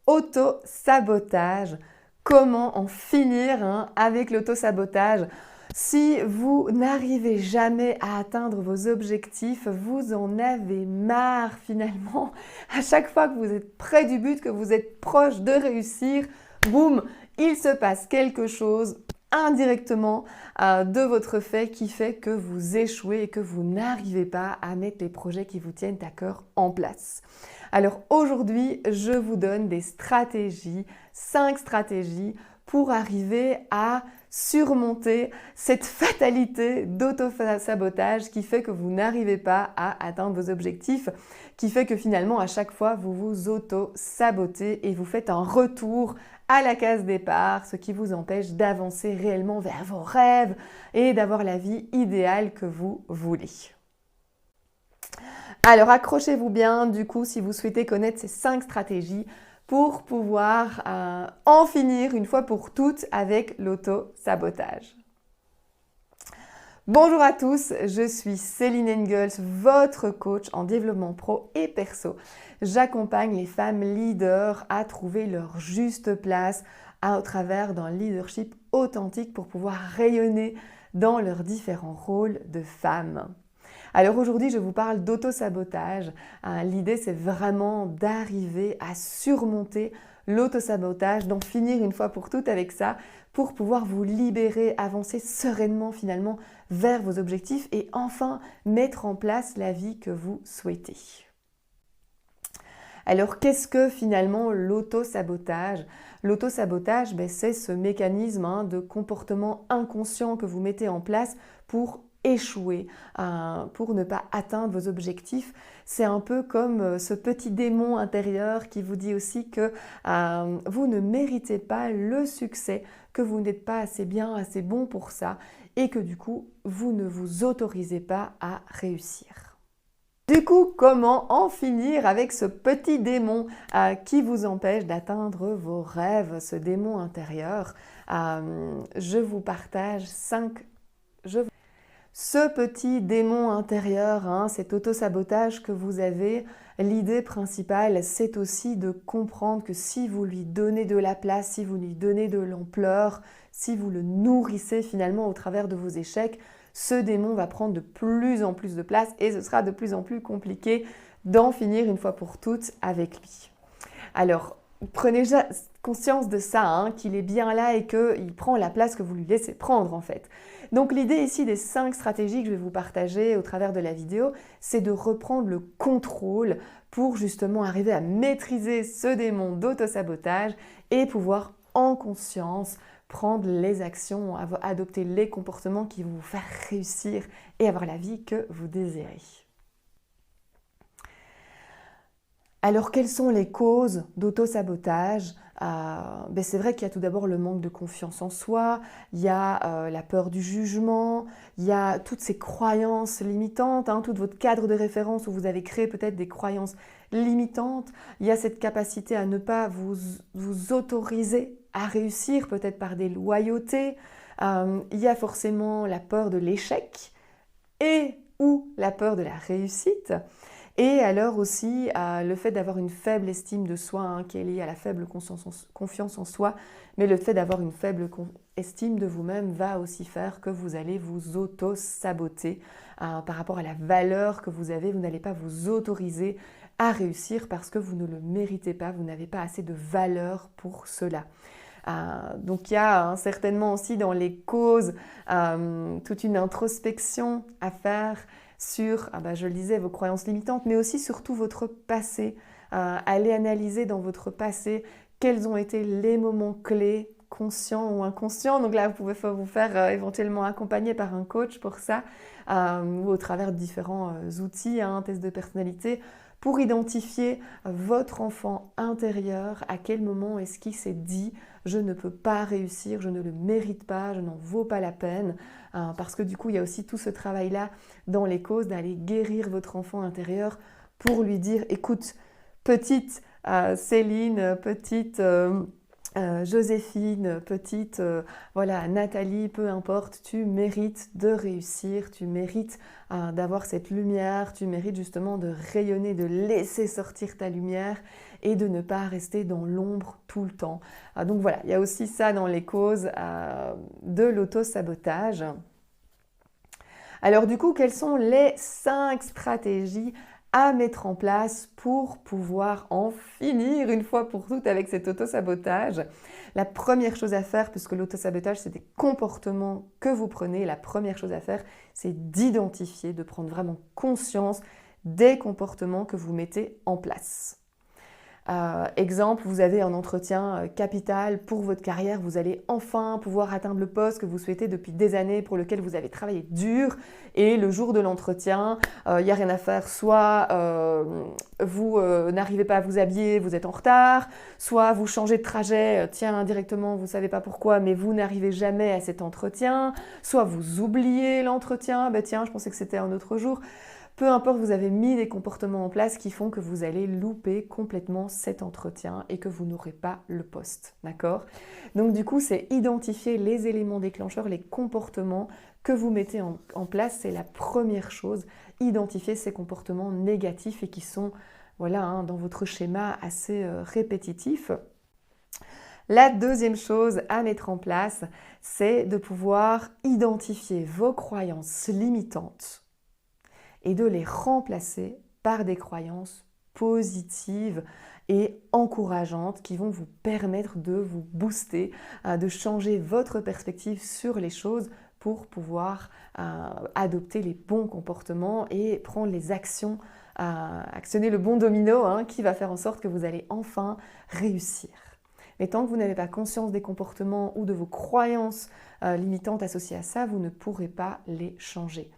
auto-sabotage. Comment en finir avec l'auto-sabotage? Si vous n'arrivez jamais à atteindre vos objectifs, vous en avez marre finalement. À chaque fois que vous êtes près du but, que vous êtes proche de réussir, boum, il se passe quelque chose indirectement de votre fait qui fait que vous échouez et que vous n'arrivez pas à mettre les projets qui vous tiennent à cœur en place. Alors aujourd'hui, je vous donne des stratégies, 5 stratégies pour arriver à surmonter cette fatalité d'auto-sabotage qui fait que vous n'arrivez pas à atteindre vos objectifs, qui fait que finalement à chaque fois vous vous auto-sabotez et vous faites un retour à la case départ, ce qui vous empêche d'avancer réellement vers vos rêves et d'avoir la vie idéale que vous voulez. Alors accrochez-vous bien du coup si vous souhaitez connaître ces 5 stratégies pour pouvoir en finir une fois pour toutes avec l'auto-sabotage. Bonjour à tous, je suis Céline Engels, votre coach en développement pro et perso. J'accompagne les femmes leaders à trouver leur juste place au travers d'un leadership authentique pour pouvoir rayonner dans leurs différents rôles de femmes. Alors aujourd'hui, je vous parle d'auto-sabotage. L'idée, c'est vraiment d'arriver à surmonter l'auto-sabotage, d'en finir une fois pour toutes avec ça, pour pouvoir vous libérer, avancer sereinement finalement vers vos objectifs et enfin mettre en place la vie que vous souhaitez. Alors qu'est-ce que finalement l'auto-sabotage? L'auto-sabotage, c'est ce mécanisme de comportement inconscient que vous mettez en place pour échouer, pour ne pas atteindre vos objectifs. C'est un peu comme ce petit démon intérieur qui vous dit aussi que vous ne méritez pas le succès, que vous n'êtes pas assez bien, assez bon pour ça et que du coup, vous ne vous autorisez pas à réussir. Du coup, comment en finir avec ce petit démon qui vous empêche d'atteindre vos rêves, ce démon intérieur? Je vous partage 5... Ce petit démon intérieur, cet auto-sabotage que vous avez, l'idée principale, c'est aussi de comprendre que si vous lui donnez de la place, si vous lui donnez de l'ampleur, si vous le nourrissez finalement au travers de vos échecs, ce démon va prendre de plus en plus de place et ce sera de plus en plus compliqué d'en finir une fois pour toutes avec lui. Alors, prenez conscience de ça, qu'il est bien là et qu'il prend la place que vous lui laissez prendre en fait. Donc l'idée ici des 5 stratégies que je vais vous partager au travers de la vidéo, c'est de reprendre le contrôle pour justement arriver à maîtriser ce démon d'auto-sabotage et pouvoir en conscience prendre les actions, adopter les comportements qui vont vous faire réussir et avoir la vie que vous désirez. Alors, quelles sont les causes d'auto-sabotage? C'est vrai qu'il y a tout d'abord le manque de confiance en soi, il y a la peur du jugement, il y a toutes ces croyances limitantes, tout votre cadre de référence où vous avez créé peut-être des croyances limitantes, il y a cette capacité à ne pas vous autoriser à réussir, peut-être par des loyautés, il y a forcément la peur de l'échec et ou la peur de la réussite. Et alors aussi le fait d'avoir une faible estime de soi qui est liée à la faible confiance en soi, mais le fait d'avoir une faible estime de vous-même va aussi faire que vous allez vous auto-saboter par rapport à la valeur que vous avez. Vous n'allez pas vous autoriser à réussir parce que vous ne le méritez pas, vous n'avez pas assez de valeur pour cela. Donc il y a certainement aussi dans les causes toute une introspection à faire sur, je le disais, vos croyances limitantes, mais aussi surtout votre passé. Allez analyser dans votre passé quels ont été les moments clés, conscients ou inconscients. Donc là, vous pouvez vous faire éventuellement accompagner par un coach pour ça, ou au travers de différents outils, tests de personnalité, pour identifier votre enfant intérieur, à quel moment est-ce qu'il s'est dit « je ne peux pas réussir, je ne le mérite pas, je n'en vaux pas la peine ». Parce que du coup, il y a aussi tout ce travail-là dans les causes d'aller guérir votre enfant intérieur pour lui dire « écoute, petite Céline, petite Joséphine, petite, voilà, Nathalie, peu importe, tu mérites de réussir, tu mérites d'avoir cette lumière, tu mérites justement de rayonner, de laisser sortir ta lumière et de ne pas rester dans l'ombre tout le temps. Donc voilà, il y a aussi ça dans les causes de l'auto-sabotage. Alors du coup, quelles sont les 5 stratégies à mettre en place pour pouvoir en finir une fois pour toutes avec cet auto-sabotage? La première chose à faire, puisque l'auto-sabotage, c'est des comportements que vous prenez, la première chose à faire, c'est d'identifier, de prendre vraiment conscience des comportements que vous mettez en place. Exemple, vous avez un entretien capital pour votre carrière, vous allez enfin pouvoir atteindre le poste que vous souhaitez depuis des années, pour lequel vous avez travaillé dur, et le jour de l'entretien, il n'y a rien à faire, soit vous n'arrivez pas à vous habiller, vous êtes en retard, soit vous changez de trajet, tiens, indirectement, vous ne savez pas pourquoi, mais vous n'arrivez jamais à cet entretien, soit vous oubliez l'entretien, ben tiens, je pensais que c'était un autre jour. Peu importe, vous avez mis des comportements en place qui font que vous allez louper complètement cet entretien et que vous n'aurez pas le poste, d'accord? Donc du coup, c'est identifier les éléments déclencheurs, les comportements que vous mettez en place, c'est la première chose. Identifier ces comportements négatifs et qui sont, voilà, dans votre schéma assez répétitifs. La deuxième chose à mettre en place, c'est de pouvoir identifier vos croyances limitantes et de les remplacer par des croyances positives et encourageantes qui vont vous permettre de vous booster, de changer votre perspective sur les choses pour pouvoir adopter les bons comportements et prendre les actions, actionner le bon domino qui va faire en sorte que vous allez enfin réussir. Mais tant que vous n'avez pas conscience des comportements ou de vos croyances limitantes associées à ça, vous ne pourrez pas les changer.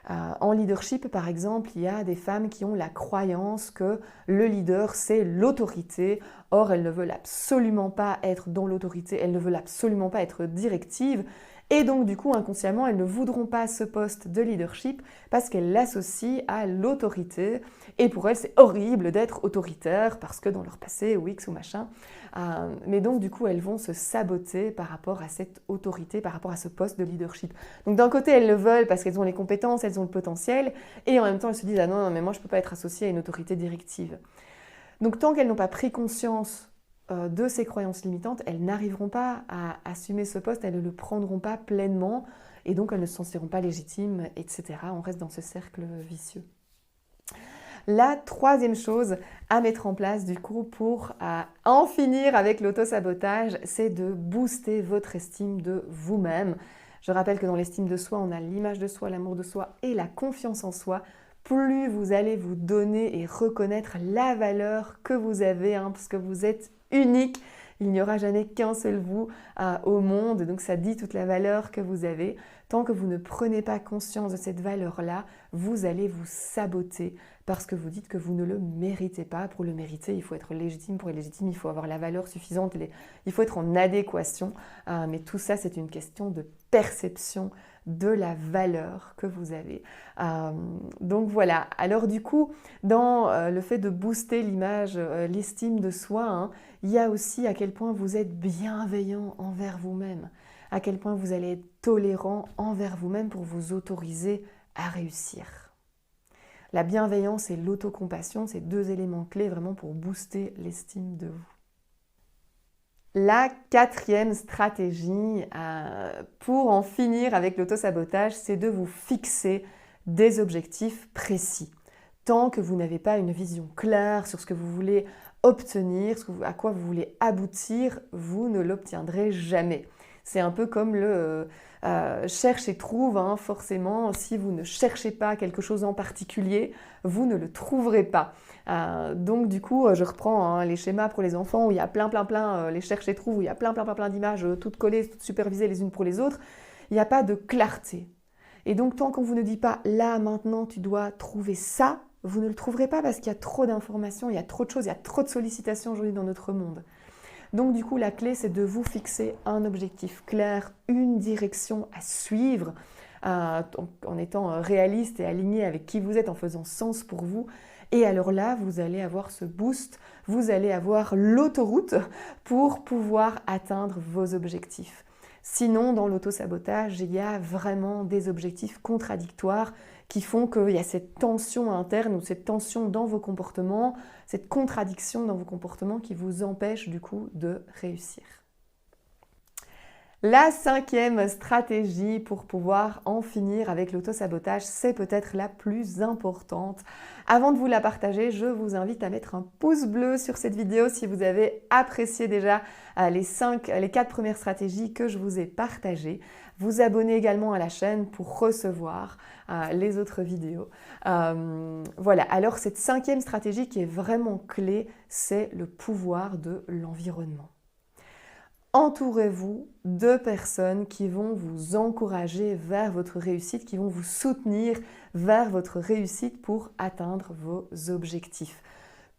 En leadership, par exemple, il y a des femmes qui ont la croyance que le leader, c'est l'autorité. Or, elles ne veulent absolument pas être dans l'autorité, elles ne veulent absolument pas être directives. Et donc, du coup, inconsciemment, elles ne voudront pas ce poste de leadership parce qu'elles l'associent à l'autorité. Et pour elles, c'est horrible d'être autoritaire parce que dans leur passé, ou X ou machin. Mais donc, du coup, elles vont se saboter par rapport à cette autorité, par rapport à ce poste de leadership. Donc, d'un côté, elles le veulent parce qu'elles ont les compétences, elles ont le potentiel. Et en même temps, elles se disent « Ah non, mais moi, je ne peux pas être associée à une autorité directive. » Donc, tant qu'elles n'ont pas pris conscience de ces croyances limitantes, elles n'arriveront pas à assumer ce poste, elles ne le prendront pas pleinement et donc elles ne se sentiront pas légitimes, etc. On reste dans ce cercle vicieux. La troisième chose à mettre en place du coup pour en finir avec l'auto-sabotage, c'est de booster votre estime de vous-même. Je rappelle que dans l'estime de soi, on a l'image de soi, l'amour de soi et la confiance en soi. Plus vous allez vous donner et reconnaître la valeur que vous avez, parce que vous êtes unique. Il n'y aura jamais qu'un seul vous au monde, donc ça dit toute la valeur que vous avez. Tant que vous ne prenez pas conscience de cette valeur-là, vous allez vous saboter parce que vous dites que vous ne le méritez pas. Pour le mériter, il faut être légitime. Pour être légitime, il faut avoir la valeur suffisante. Il faut être en adéquation. Mais tout ça, c'est une question de perception de la valeur que vous avez. Donc voilà. Alors du coup, dans le fait de booster l'image, l'estime de soi, il y a aussi à quel point vous êtes bienveillant envers vous-même, à quel point vous allez être tolérant envers vous-même pour vous autoriser à réussir. La bienveillance et l'autocompassion, c'est deux éléments clés vraiment pour booster l'estime de vous. La quatrième stratégie pour en finir avec l'autosabotage, c'est de vous fixer des objectifs précis. Tant que vous n'avez pas une vision claire sur ce que vous voulez obtenir, à quoi vous voulez aboutir, vous ne l'obtiendrez jamais. C'est un peu comme le cherche et trouve, forcément, si vous ne cherchez pas quelque chose en particulier, vous ne le trouverez pas. Donc du coup, je reprends les schémas pour les enfants où il y a plein, les cherche et trouve, où il y a plein d'images toutes collées, toutes supervisées les unes pour les autres. Il n'y a pas de clarté. Et donc tant qu'on vous ne dit pas, là, maintenant, tu dois trouver ça, vous ne le trouverez pas parce qu'il y a trop d'informations, il y a trop de choses, il y a trop de sollicitations aujourd'hui dans notre monde. Donc du coup, la clé, c'est de vous fixer un objectif clair, une direction à suivre, en étant réaliste et aligné avec qui vous êtes, en faisant sens pour vous, Et alors là, vous allez avoir ce boost, vous allez avoir l'autoroute pour pouvoir atteindre vos objectifs. Sinon, dans l'auto-sabotage, il y a vraiment des objectifs contradictoires qui font qu'il y a cette tension interne ou cette tension dans vos comportements, cette contradiction dans vos comportements qui vous empêche du coup de réussir. La 5e stratégie pour pouvoir en finir avec l'auto-sabotage, c'est peut-être la plus importante. Avant de vous la partager, je vous invite à mettre un pouce bleu sur cette vidéo si vous avez apprécié déjà les 4 premières stratégies que je vous ai partagées. Vous abonnez également à la chaîne pour recevoir les autres vidéos. Voilà, alors cette 5e stratégie qui est vraiment clé, c'est le pouvoir de l'environnement. Entourez-vous de personnes qui vont vous encourager vers votre réussite, qui vont vous soutenir vers votre réussite pour atteindre vos objectifs.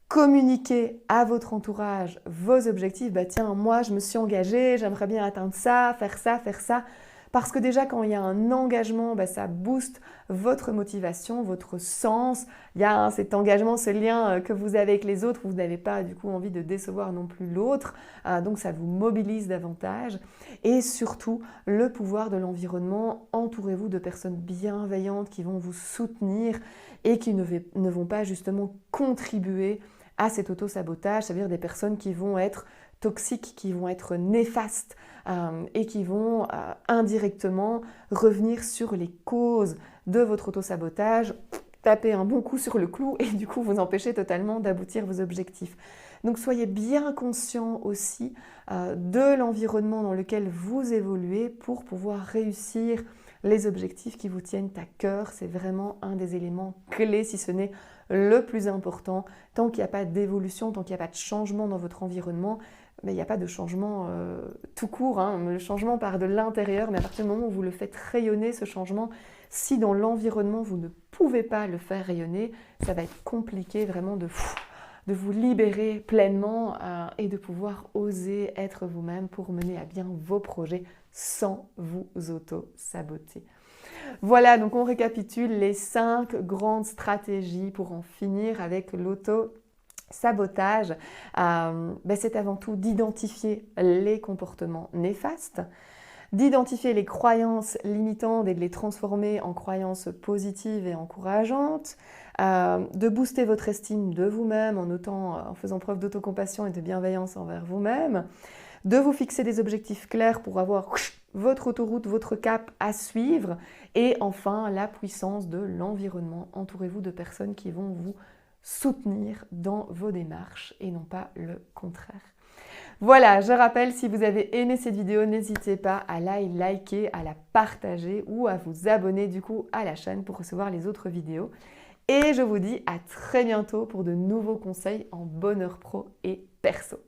Communiquez à votre entourage vos objectifs. Bah tiens, moi je me suis engagée, j'aimerais bien atteindre ça, faire ça, faire ça. Parce que déjà, quand il y a un engagement, ça booste votre motivation, votre sens. Il y a cet engagement, ce lien que vous avez avec les autres. Vous n'avez pas du coup envie de décevoir non plus l'autre. Donc ça vous mobilise davantage. Et surtout, le pouvoir de l'environnement. Entourez-vous de personnes bienveillantes qui vont vous soutenir et qui ne vont pas justement contribuer à cet auto-sabotage. C'est-à-dire des personnes qui vont être toxiques, qui vont être néfastes et qui vont indirectement revenir sur les causes de votre auto-sabotage, taper un bon coup sur le clou et du coup vous empêcher totalement d'aboutir vos objectifs. Donc soyez bien conscient aussi de l'environnement dans lequel vous évoluez pour pouvoir réussir les objectifs qui vous tiennent à cœur. C'est vraiment un des éléments clés, si ce n'est le plus important. Tant qu'il n'y a pas d'évolution, tant qu'il n'y a pas de changement dans votre environnement, mais il n'y a pas de changement tout court. Le changement part de l'intérieur, mais à partir du moment où vous le faites rayonner, ce changement, si dans l'environnement vous ne pouvez pas le faire rayonner, ça va être compliqué vraiment de vous libérer pleinement et de pouvoir oser être vous-même pour mener à bien vos projets sans vous auto-saboter. Voilà, donc on récapitule les 5 grandes stratégies pour en finir avec l'auto-sabotage. C'est avant tout d'identifier les comportements néfastes, d'identifier les croyances limitantes et de les transformer en croyances positives et encourageantes, de booster votre estime de vous-même en faisant preuve d'autocompassion et de bienveillance envers vous-même, de vous fixer des objectifs clairs pour avoir votre autoroute, votre cap à suivre, et enfin la puissance de l'environnement. Entourez-vous de personnes qui vont vous soutenir dans vos démarches et non pas le contraire. Voilà, je rappelle, si vous avez aimé cette vidéo, n'hésitez pas à la liker, à la partager ou à vous abonner du coup à la chaîne pour recevoir les autres vidéos. Et je vous dis à très bientôt pour de nouveaux conseils en bonheur pro et perso.